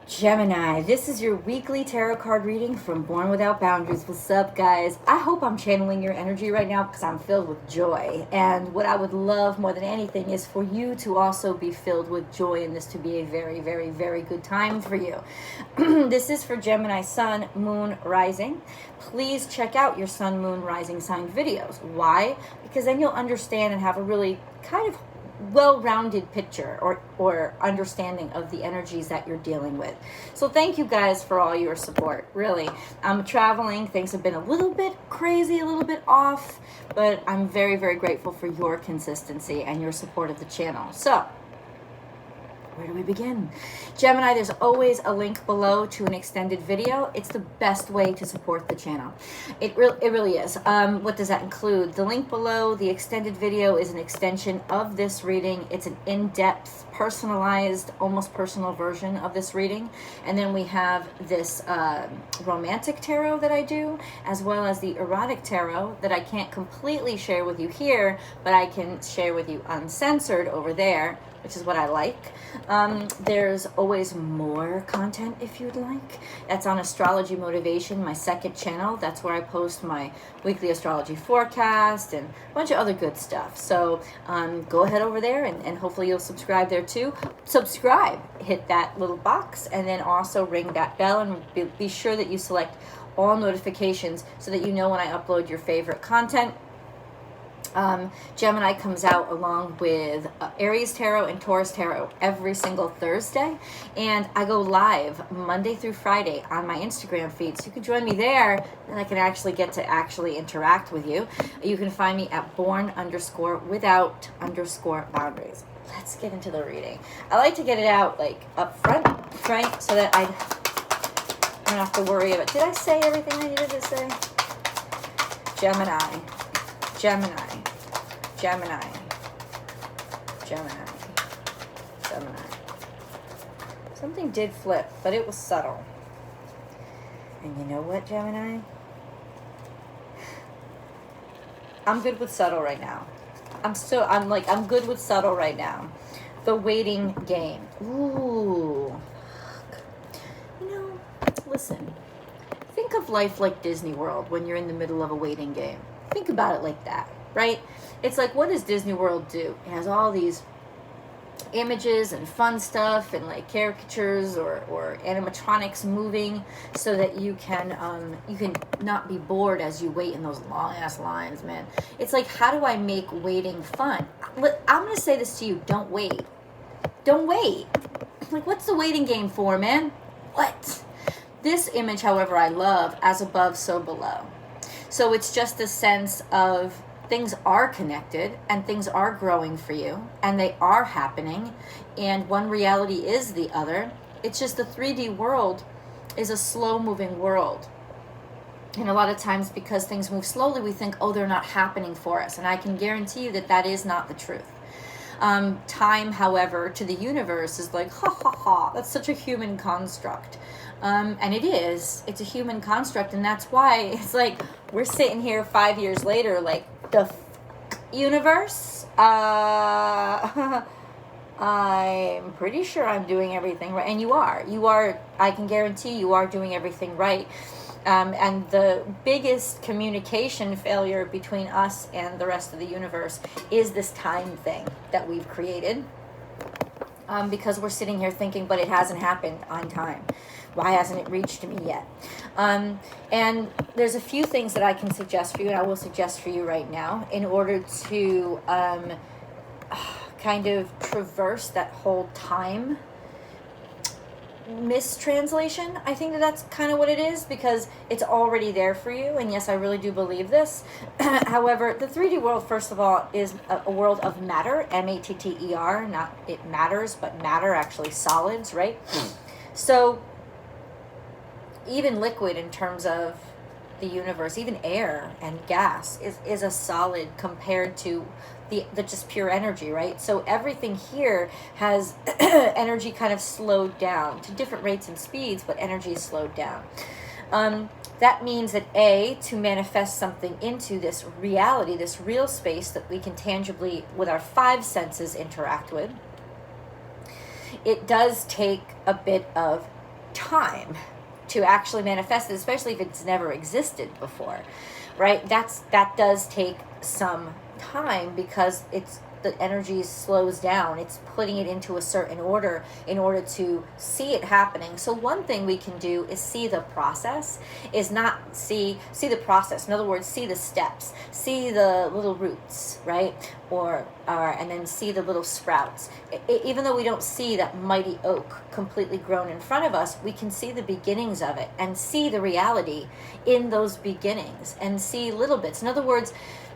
Gemini, this is your weekly tarot card reading from Born Without Boundaries. What's up, guys? I hope I'm channeling your energy right now because I'm filled with joy. And what I would love more than anything is for you to also be filled with joy and this to be a very, very, very good time for you. This is for Gemini Sun, Moon, Rising. Please check out your Sun, Moon, Rising sign videos. Why? Because then you'll understand and have a really kind of well-rounded picture or understanding of the energies that you're dealing with. So thank you guys for all your support. Really, I'm traveling, things have been a little bit crazy, a little bit off, but I'm very, very grateful for your consistency and your support of the channel. So where do we begin? Gemini, there's always a link below to an extended video. It's the best way to support the channel. It really is. What does that include? The link below, the extended video, is an extension of this reading. It's an in-depth, personalized, almost personal version of this reading. And then we have this romantic tarot that I do, as well as the erotic tarot that I can't completely share with you here, but I can share with you uncensored over there, which is what I like. There's always more content if you'd like. That's on Astrology Motivation, my second channel. That's where I post my weekly astrology forecast and a bunch of other good stuff. So go ahead over there and hopefully you'll subscribe there too. Subscribe, hit that little box, and then also ring that bell and be sure that you select all notifications so that you know when I upload your favorite content. Gemini comes out along with Aries Tarot and Taurus Tarot every single Thursday, and I go live Monday through Friday on my Instagram feed, so you can join me there, and I can actually get to interact with you. You can find me at born_without_boundaries. Let's get into the reading. I like to get it out like up front, right, so that I don't have to worry about, did I say everything I needed to say? Gemini, Gemini, Gemini, Gemini, Gemini. Something did flip, but it was subtle. And you know what, Gemini? I'm good with subtle right now. I'm good with subtle right now. The waiting game. Ooh. You know, listen. Think of life like Disney World when you're in the middle of a waiting game. Think about it like that, right? It's like, what does Disney World do? It has all these images and fun stuff and like caricatures or animatronics moving so that you can not be bored as you wait in those long ass lines, man. It's like, how do I make waiting fun? I'm going to say this to you. Don't wait. Don't wait. Like, what's the waiting game for, man? What? This image, however, I love, as above, so below. So it's just a sense of things are connected and things are growing for you and they are happening, and one reality is the other. It's just the 3D world is a slow moving world. And a lot of times because things move slowly, we think, oh, they're not happening for us. And I can guarantee you that that is not the truth. Time, however, to the universe is like, ha ha ha, that's such a human construct. And it is. It's a human construct, and that's why it's like we're sitting here 5 years later, like, the universe, I'm pretty sure I'm doing everything right. And you are, I can guarantee you are doing everything right. And the biggest communication failure between us and the rest of the universe is this time thing that we've created. Because we're sitting here thinking, but it hasn't happened on time. Why hasn't it reached me yet? And there's a few things that I can suggest for you, and I will suggest for you right now, in order to kind of traverse that whole time mistranslation. I think that's kind of what it is, because it's already there for you, and yes, I really do believe this. However, the 3D world, first of all, is a world of matter, M-A-T-T-E-R, not it matters, but matter, actually solids, right? So even liquid, in terms of the universe, even air and gas is a solid compared to the just pure energy, right? So everything here has energy kind of slowed down to different rates and speeds, but energy is slowed down. That means that to manifest something into this reality, this real space that we can tangibly, with our 5 senses, interact with, it does take a bit of time to actually manifest it, especially if it's never existed before, right? That does take some time, because the energy slows down. It's putting it into a certain order in order to see it happening. So one thing we can do is see the process, is not see the process. In other words, see the steps, see the little roots, right? And then see the little sprouts. Even though we don't see that mighty oak completely grown in front of us, we can see the beginnings of it and see the reality in those beginnings and see little bits. In other words,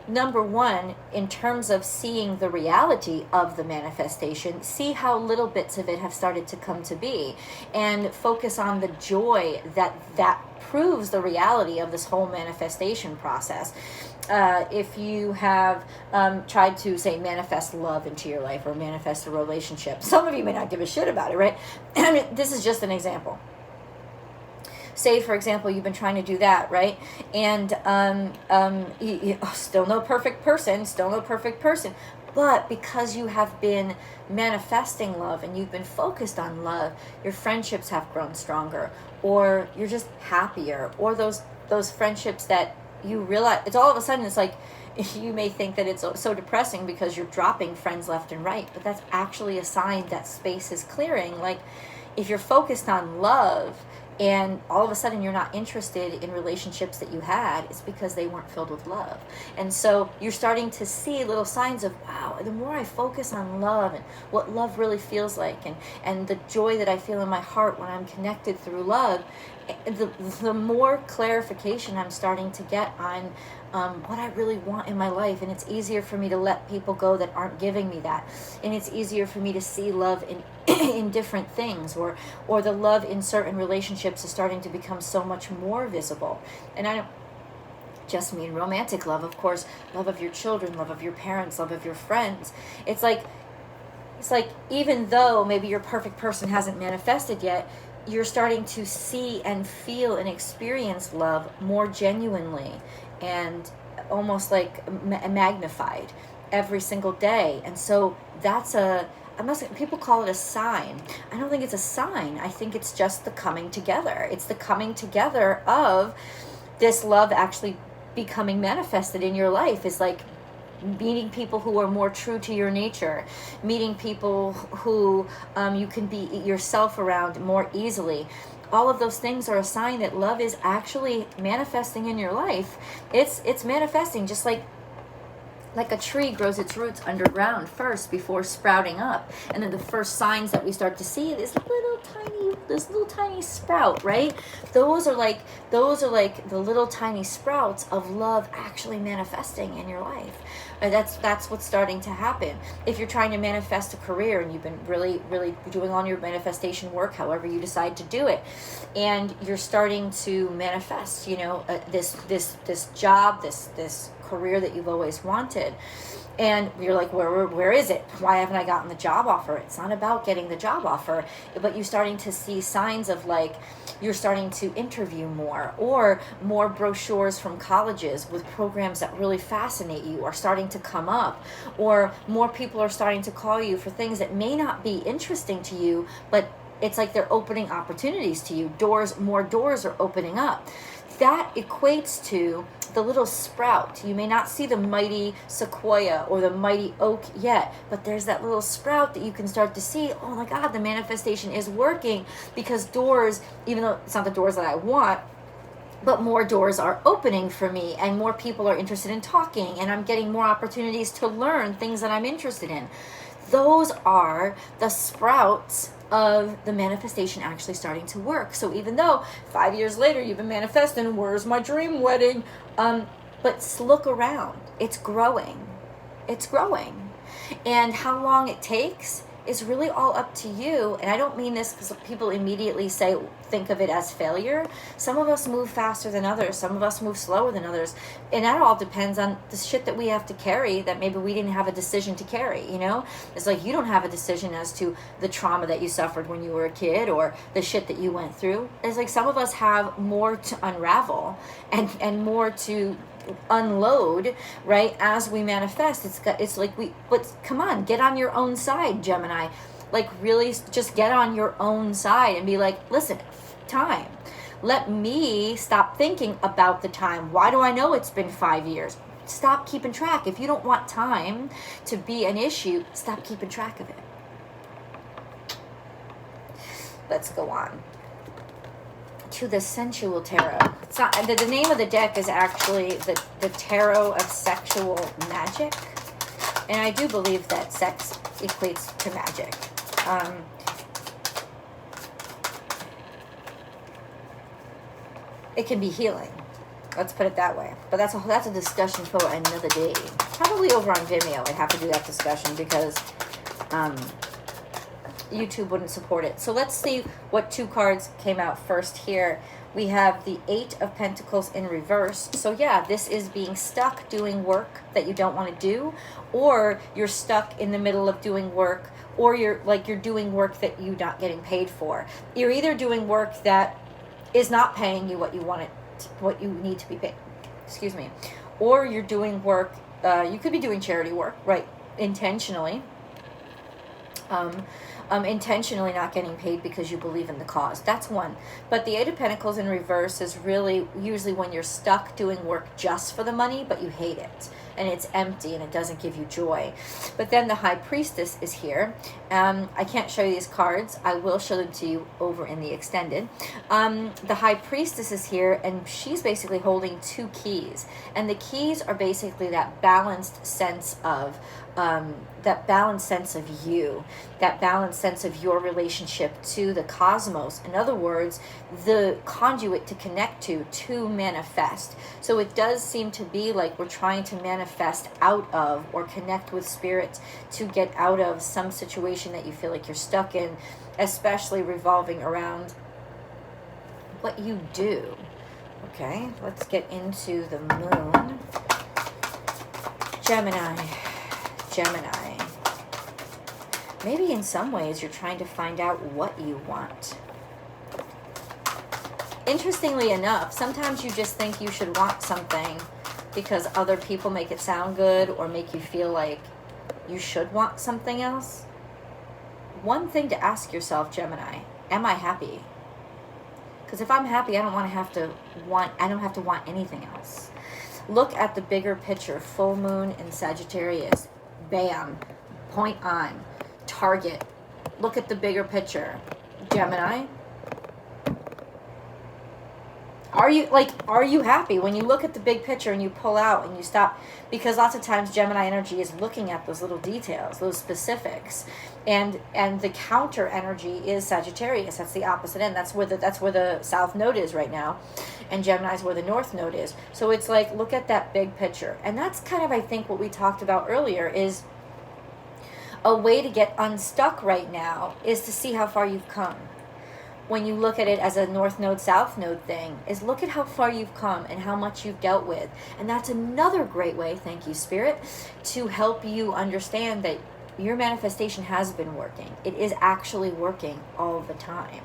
number one, in terms of seeing the reality of the manifestation, see how little bits of it have started to come to be, and focus on the joy that proves the reality of this whole manifestation process. If you have tried to, say, manifest love into your life or manifest a relationship, some of you may not give a shit about it, right? I mean, this is just an example. Say, for example, you've been trying to do that, right? And still no perfect person. But because you have been manifesting love and you've been focused on love, your friendships have grown stronger, or you're just happier, or those friendships that you realize, it's all of a sudden, it's like, you may think that it's so depressing because you're dropping friends left and right, but that's actually a sign that space is clearing. Like, if you're focused on love, and all of a sudden you're not interested in relationships that you had, it's because they weren't filled with love. And so you're starting to see little signs of, wow, the more I focus on love and what love really feels like, and the joy that I feel in my heart when I'm connected through love, the more clarification I'm starting to get on what I really want in my life. And it's easier for me to let people go that aren't giving me that. And it's easier for me to see love in different things, or the love in certain relationships is starting to become so much more visible. And I don't just mean romantic love, of course, love of your children, love of your parents, love of your friends. It's like even though maybe your perfect person hasn't manifested yet, you're starting to see and feel and experience love more genuinely and almost like magnified every single day. And so that's people call it a sign. I don't think it's a sign. I think it's just the coming together. It's the coming together of this love actually becoming manifested in your life. Is like meeting people who are more true to your nature, meeting people who you can be yourself around more easily. All of those things are a sign that love is actually manifesting in your life. It's manifesting, just like a tree grows its roots underground first before sprouting up. And then the first signs that we start to see this little tiny sprout, right? Those are like the little tiny sprouts of love actually manifesting in your life. That's what's starting to happen. If you're trying to manifest a career and you've been really, really doing all your manifestation work, however you decide to do it, and you're starting to manifest, this job, this career that you've always wanted, and you're like, where is it? Why haven't I gotten the job offer? It's not about getting the job offer, but you're starting to see signs of, like, you're starting to interview more, or more brochures from colleges with programs that really fascinate you are starting to come up, or more people are starting to call you for things that may not be interesting to you, but it's like they're opening opportunities to you. More doors are opening up. That equates to the little sprout. You may not see the mighty sequoia or the mighty oak yet, but there's that little sprout that you can start to see. Oh my God, the manifestation is working, because doors, even though it's not the doors that I want, but more doors are opening for me, and more people are interested in talking, and I'm getting more opportunities to learn things that I'm interested in. Those are the sprouts of the manifestation actually starting to work. So even though 5 years later you've been manifesting, where's my dream wedding? But look around. It's growing. It's growing. And how long it takes is really all up to you. And I don't mean this because people immediately think of it as failure. Some of us move faster than others. Some of us move slower than others. And that all depends on the shit that we have to carry that maybe we didn't have a decision to carry, It's like you don't have a decision as to the trauma that you suffered when you were a kid, or the shit that you went through. It's like some of us have more to unravel and more to unload, right, as we manifest. But come on, get on your own side, Gemini. Like really just get on your own side and be like, listen, time. Let me stop thinking about the time. Why do I know it's been 5 years? Stop keeping track. If you don't want time to be an issue, stop keeping track of it. Let's go on to the Sensual Tarot. It's not, the name of the deck is actually the Tarot of Sexual Magic. And I do believe that sex equates to magic. It can be healing. Let's put it that way. But that's a discussion for another day. Probably over on Vimeo. I'd have to do that discussion because YouTube wouldn't support it. So let's see what 2 cards came out first here. We have the 8 of Pentacles in reverse. So yeah, this is being stuck doing work that you don't want to do, or you're stuck in the middle of doing work, or you're doing work that you're not getting paid for. You're either doing work that is not paying you what you want it, what you need to be paid, excuse me, or you're doing work, you could be doing charity work, right, intentionally, intentionally not getting paid because you believe in the cause. That's one. But the 8 of Pentacles in reverse is really usually when you're stuck doing work just for the money, but you hate it and it's empty and it doesn't give you joy. But then the High Priestess is here. I can't show you these cards. I will show them to you over in the extended. The High Priestess is here, and she's basically holding 2 keys, and the keys are basically that balanced sense of you, that balanced sense of your relationship to the cosmos. In other words, the conduit to connect to manifest. So it does seem to be like we're trying to manifest out of or connect with spirit to get out of some situation that you feel like you're stuck in, especially revolving around what you do. Okay, let's get into the moon. Gemini. Maybe in some ways you're trying to find out what you want. Interestingly enough, sometimes you just think you should want something because other people make it sound good or make you feel like you should want something else. One thing to ask yourself, Gemini, am I happy? Because if I'm happy, I don't have to want anything else. Look at the bigger picture. Full moon in Sagittarius. Bam. Point on. Target. Look at the bigger picture. Gemini. Are you happy when you look at the big picture and you pull out and you stop? Because lots of times Gemini energy is looking at those little details, those specifics, and the counter energy is Sagittarius. That's the opposite end. That's where the south node is right now, and Gemini is where the north node is. So it's like, look at that big picture, and that's kind of, I think, what we talked about earlier is a way to get unstuck right now is to see how far you've come. When you look at it as a north node, south node thing, is look at how far you've come and how much you've dealt with. And that's another great way, thank you, Spirit, to help you understand that your manifestation has been working. It is actually working all the time.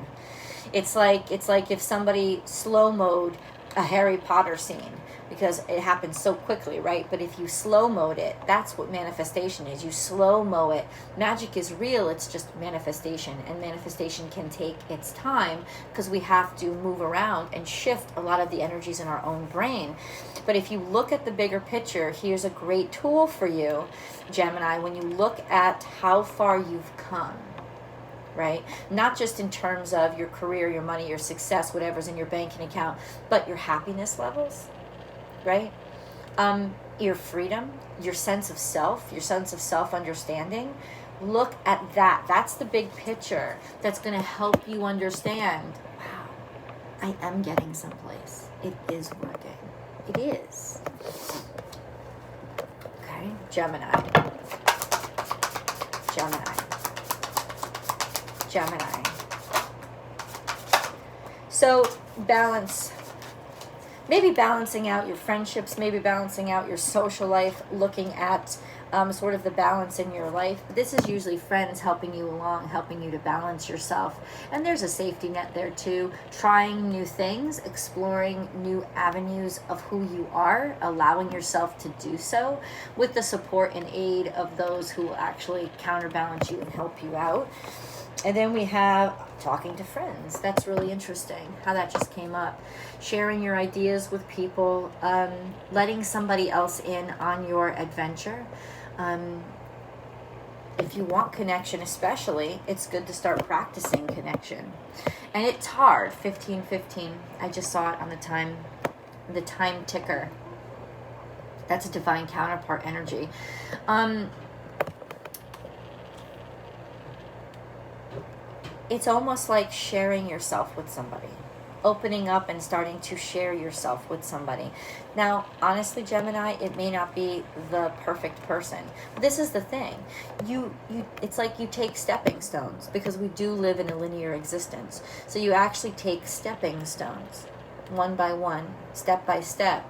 It's like if somebody slow-mode a Harry Potter scene, because it happens so quickly, right? But if you slow-mode it, that's what manifestation is. You slow-mo it. Magic is real, it's just manifestation. And manifestation can take its time because we have to move around and shift a lot of the energies in our own brain. But if you look at the bigger picture, here's a great tool for you, Gemini, when you look at how far you've come. Right? Not just in terms of your career, your money, your success, whatever's in your banking account, but your happiness levels, right? Your freedom, your sense of self, your sense of self-understanding. Look at that. That's the big picture that's going to help you understand, wow, I am getting someplace. It is working. It is. Okay, Gemini. So balance, maybe balancing out your friendships, maybe balancing out your social life, looking at sort of the balance in your life. This is usually friends helping you along, helping you to balance yourself. And there's a safety net there too. Trying new things, exploring new avenues of who you are, allowing yourself to do so with the support and aid of those who will actually counterbalance you and help you out. And then we have talking to friends. That's really interesting how that just came up. Sharing your ideas with people, letting somebody else in on your adventure. If you want connection especially, it's good to start practicing connection. And it's hard. 15:15. I just saw it on the time ticker. That's a divine counterpart energy. It's almost like sharing yourself with somebody, opening up and starting to share yourself with somebody. Now, honestly, Gemini, it may not be the perfect person. This is the thing. It's like you take stepping stones, because we do live in a linear existence. So you actually take stepping stones, one by one, step by step.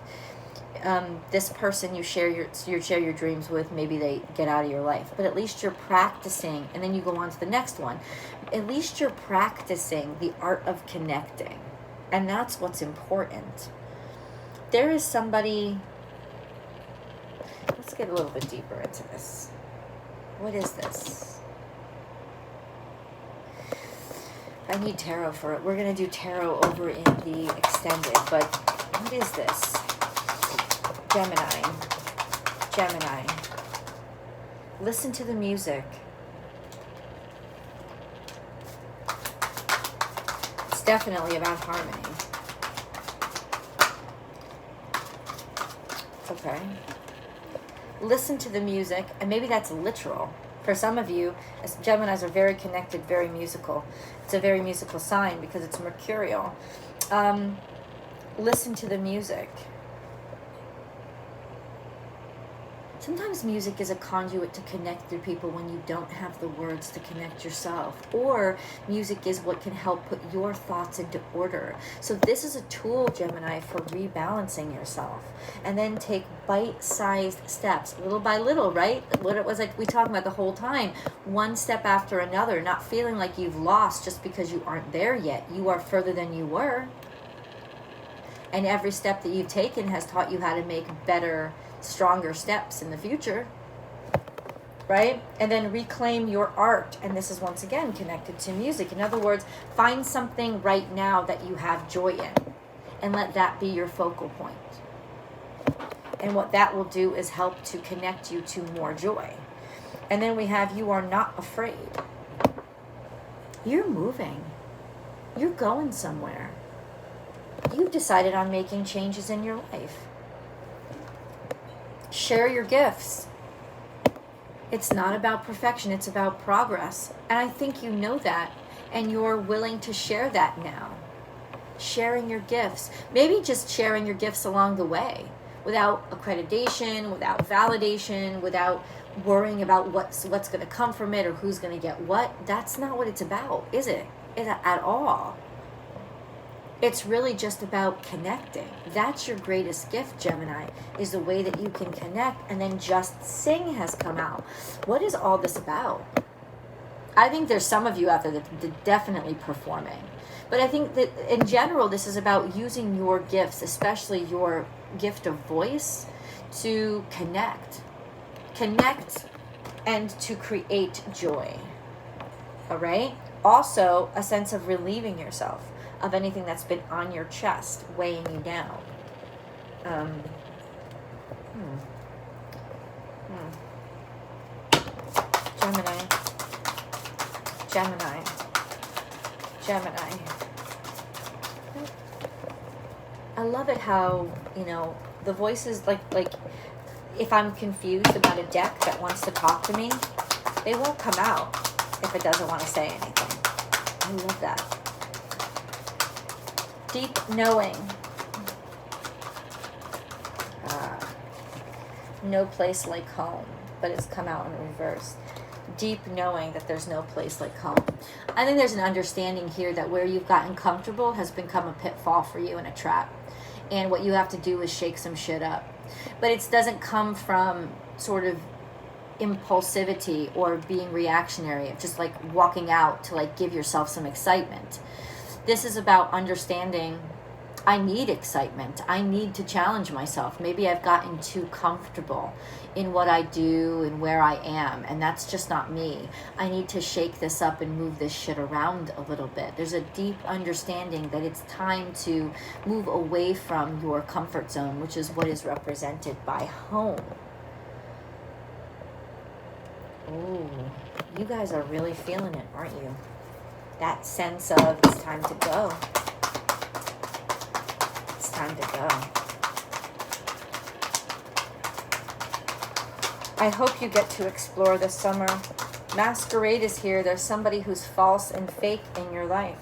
This person you share your dreams with, maybe they get out of your life, but at least you're practicing, and then you go on to the next one. At least you're practicing the art of connecting, and that's what's important. There is somebody, let's get a little bit deeper into this. What is this? I need tarot for it. We're going to do tarot over in the extended, but what is this? Gemini. Listen to the music. It's definitely about harmony. Okay. Listen to the music, and maybe that's literal. For some of you, as Geminis are very connected, very musical. It's a very musical sign because it's mercurial. Listen to the music. Sometimes music is a conduit to connect through people when you don't have the words to connect yourself. Or music is what can help put your thoughts into order. So this is a tool, Gemini, for rebalancing yourself. And then take bite-sized steps, little by little, right? What it was like we talked about the whole time. One step after another, not feeling like you've lost just because you aren't there yet. You are further than you were. And every step that you've taken has taught you how to make better, stronger steps in the future, right? And then reclaim your art. And this is once again connected to music. In other words, find something right now that you have joy in, and let that be your focal point. And what that will do is help to connect you to more joy. And then we have, you are not afraid. You're moving. You're going somewhere. You've decided on making changes in your life. Share your gifts. It's not about perfection, it's about progress. And I think you know that, and you're willing to share that now. Sharing your gifts. Maybe just sharing your gifts along the way, without accreditation, without validation, without worrying about what's going to come from it or who's going to get what. That's not what it's about, is it? At all. It's really just about connecting. That's your greatest gift, Gemini, is the way that you can connect. And then Just Sing has come out. What is all this about? I think there's some of you out there that are definitely performing. But I think that in general, this is about using your gifts, especially your gift of voice, to connect. Connect and to create joy. All right? Also, a sense of relieving yourself of anything that's been on your chest, weighing you down. Gemini. I love it how, the voices, like if I'm confused about a deck that wants to talk to me, they won't come out if it doesn't want to say anything. I love that. Deep knowing. No place like home, but it's come out in reverse. Deep knowing that there's no place like home. I think there's an understanding here that where you've gotten comfortable has become a pitfall for you and a trap. And what you have to do is shake some shit up. But it doesn't come from sort of impulsivity or being reactionary, just like walking out to like give yourself some excitement. This is about understanding, I need excitement. I need to challenge myself. Maybe I've gotten too comfortable in what I do and where I am, and that's just not me. I need to shake this up and move this shit around a little bit. There's a deep understanding that it's time to move away from your comfort zone, which is what is represented by home. Ooh, you guys are really feeling it, aren't you? That sense of it's time to go. It's time to go. I hope you get to explore this summer. Masquerade is here. There's somebody who's false and fake in your life.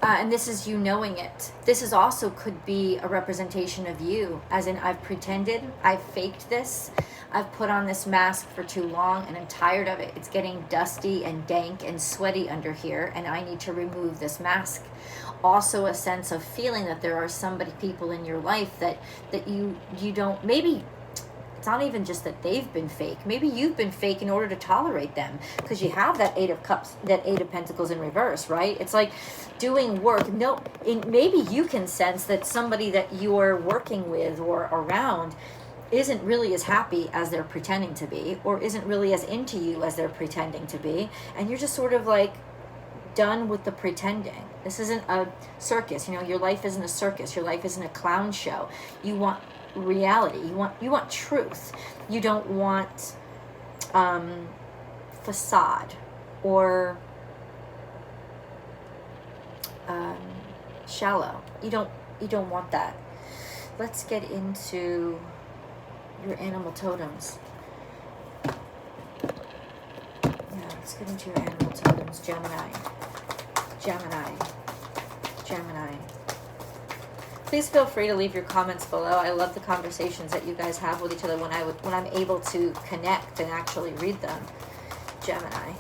And this is you knowing it. This is also could be a representation of you, as in I've pretended, I've faked this, I've put on this mask for too long and I'm tired of it. It's getting dusty and dank and sweaty under here and I need to remove this mask. Also a sense of feeling that there are people in your life that you don't, maybe it's not even just that they've been fake. Maybe you've been fake in order to tolerate them, because you have that Eight of Cups, that Eight of Pentacles in reverse, right? It's like doing work. Maybe you can sense that somebody that you're working with or around isn't really as happy as they're pretending to be, or isn't really as into you as they're pretending to be, and you're just sort of like done with the pretending. This isn't a circus, you know, your life isn't a circus, your life isn't a clown show. You want reality, you want truth. You don't want facade or shallow. You don't want that. Let's get into your animal totems. Yeah, let's get into your animal totems. Gemini. Please feel free to leave your comments below. I love the conversations that you guys have with each other when I'm able to connect and actually read them. Gemini.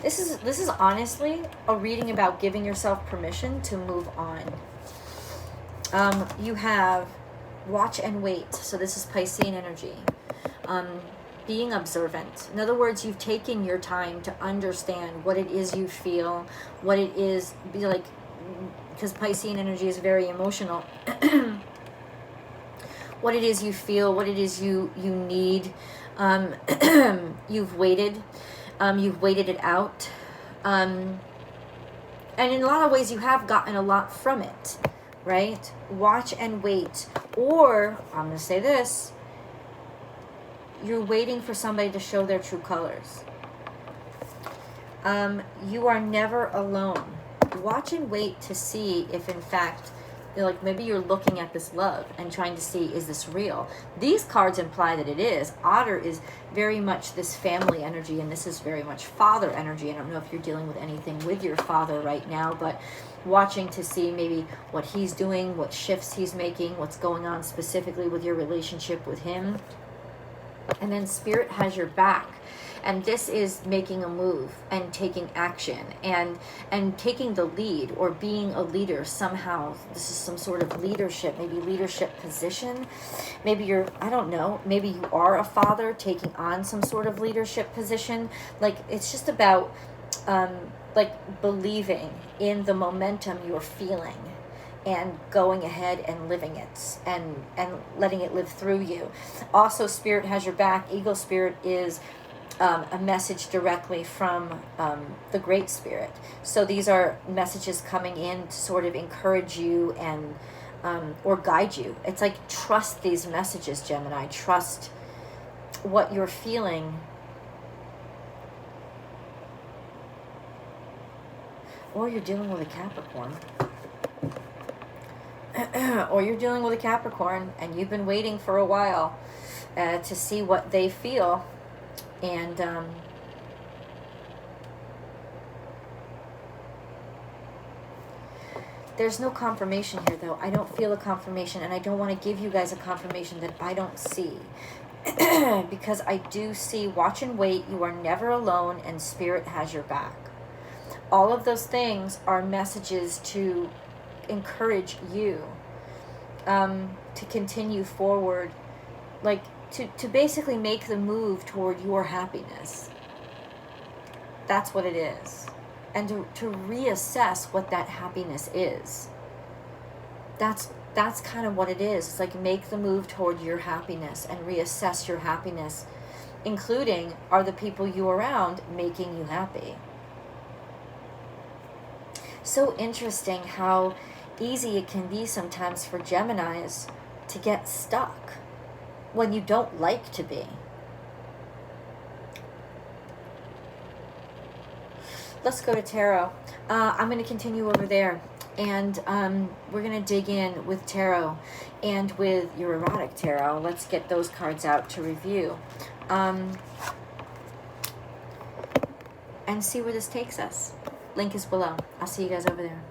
This is honestly a reading about giving yourself permission to move on. You have watch and wait. So this is Piscean energy. Being observant. In other words, you've taken your time to understand what it is you feel, what it is, like, because Piscean energy is very emotional. What it is you feel, what it is you need. You've waited it out. And in a lot of ways, you have gotten a lot from it, right? Watch and wait. Or, I'm going to say this, you're waiting for somebody to show their true colors. You are never alone. Watch and wait to see if, in fact, like maybe you're looking at this love and trying to see, is this real? These cards imply that it is. Otter is very much this family energy, and this is very much father energy. I don't know if you're dealing with anything with your father right now, but watching to see maybe what he's doing, what shifts he's making, what's going on specifically with your relationship with him. And then Spirit has your back, and this is making a move and taking action and taking the lead, or being a leader somehow. This is some sort of leadership, maybe leadership position. Maybe you're, I don't know, maybe you are a father taking on some sort of leadership position. Like, it's just about like believing in the momentum you're feeling and going ahead and living it and letting it live through you. Also, Spirit has your back. Eagle Spirit is a message directly from the Great Spirit. So these are messages coming in to sort of encourage you and or guide you. It's like, trust these messages, Gemini. Trust what you're feeling. Or you're dealing with a Capricorn. Or you're dealing with a Capricorn and you've been waiting for a while to see what they feel. And there's no confirmation here, though. I don't feel a confirmation, and I don't want to give you guys a confirmation that I don't see. Because I do see watch and wait, you are never alone, and Spirit has your back. All of those things are messages to encourage you to continue forward, like to basically make the move toward your happiness. That's what it is. And to reassess what that happiness is. That's kind of what it is. It's like make the move toward your happiness and reassess your happiness, including, are the people you around making you happy? So interesting how easy it can be sometimes for Geminis to get stuck when you don't like to be. Let's go to tarot. I'm going to continue over there, and we're going to dig in with tarot and with your erotic tarot. Let's get those cards out to review and see where this takes us. Link is below. I'll see you guys over there.